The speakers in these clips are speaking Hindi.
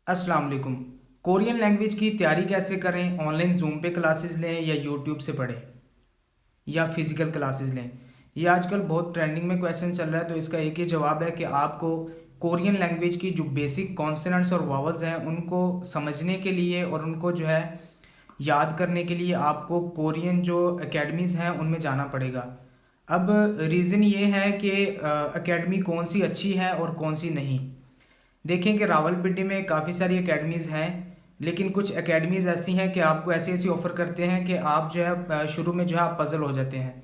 अस्सलाम वालेकुम। कोरियन लैंग्वेज की तैयारी कैसे करें? ऑनलाइन ज़ूम पे क्लासेस लें या यूट्यूब से पढ़ें या फिज़िकल क्लासेस लें? ये आजकल बहुत ट्रेंडिंग में क्वेश्चन चल रहा है, तो इसका एक ही जवाब है कि आपको कोरियन लैंग्वेज की जो बेसिक कॉन्सोनेंट्स और वॉवल्स हैं उनको समझने के लिए और उनको जो है याद करने के लिए आपको कोरियन जो एकेडमीज़ हैं उनमें जाना पड़ेगा। अब रीज़न ये है कि एकेडमी कौन सी अच्छी है और कौन सी नहीं। देखें कि रावलपिंडी में काफ़ी सारी एकेडमीज़ हैं, लेकिन कुछ एकेडमीज़ ऐसी हैं कि आपको ऐसी ऐसी ऑफ़र करते हैं कि आप जो है शुरू में जो है आप पज़ल हो जाते हैं।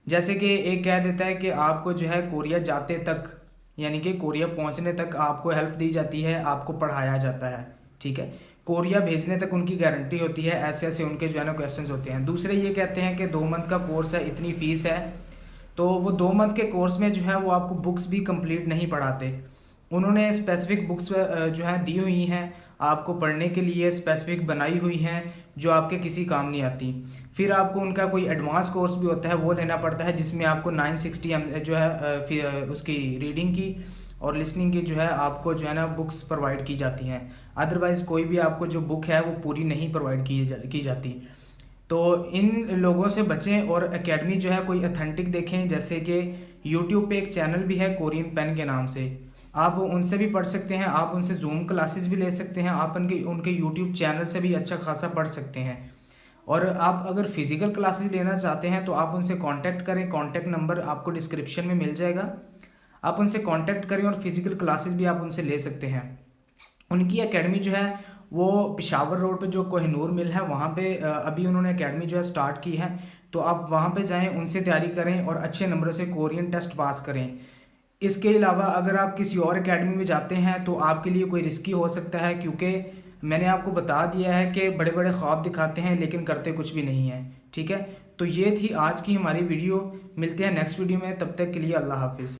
जैसे कि एक कह देता है कि आपको जो है कोरिया जाते तक, यानी कि कोरिया पहुंचने तक आपको हेल्प दी जाती है, आपको पढ़ाया जाता है। ठीक है, कोरिया भेजने तक उनकी गारंटी होती है। ऐसे ऐसे उनके जो है ना क्वेश्चंस होते हैं। दूसरे ये कहते हैं कि 2 मंथ का कोर्स है, इतनी फ़ीस है। तो वो 2 मंथ के कोर्स में जो है वो आपको बुक्स भी कंप्लीट नहीं पढ़ाते। उन्होंने स्पेसिफिक बुक्स जो हैं दी हुई हैं, आपको पढ़ने के लिए स्पेसिफिक बनाई हुई हैं, जो आपके किसी काम नहीं आती। फिर आपको उनका कोई एडवांस कोर्स भी होता है, वो लेना पड़ता है, जिसमें आपको 960 जो है उसकी रीडिंग की और लिसनिंग की जो है आपको जो है ना बुक्स प्रोवाइड की जाती हैं। अदरवाइज़ कोई भी आपको जो बुक है वो पूरी नहीं प्रोवाइड की जाती। तो इन लोगों से बचें और एकेडमी जो है कोई अथेंटिक देखें। जैसे कि यूट्यूब पे एक चैनल भी है कोरियन पेन के नाम से, आप उनसे भी पढ़ सकते हैं। आप उनसे जूम क्लासेस भी ले सकते हैं। आप उनके उनके यूट्यूब चैनल से भी अच्छा खासा पढ़ सकते हैं। और आप अगर फिज़िकल क्लासेस लेना चाहते हैं तो आप उनसे कांटेक्ट करें। कांटेक्ट नंबर आपको डिस्क्रिप्शन में मिल जाएगा। आप उनसे कांटेक्ट करें और फिज़िकल क्लासेस भी आप उनसे ले सकते हैं। उनकी एकेडमी जो है वो पिशावर रोड पे जो कोहिनूर मिल है वहाँ पे अभी उन्होंने एकेडमी जो है स्टार्ट की है। तो आप वहाँ पे जाएं, उनसे तैयारी करें और अच्छे नंबरों से कोरियन टेस्ट पास करें। इसके अलावा अगर आप किसी और एकेडमी में जाते हैं तो आपके लिए कोई रिस्की हो सकता है, क्योंकि मैंने आपको बता दिया है कि बड़े बड़े ख्वाब दिखाते हैं लेकिन करते कुछ भी नहीं है। ठीक है, तो ये थी आज की हमारी वीडियो। मिलते हैं नेक्स्ट वीडियो में, तब तक के लिए अल्लाह हाफिज़।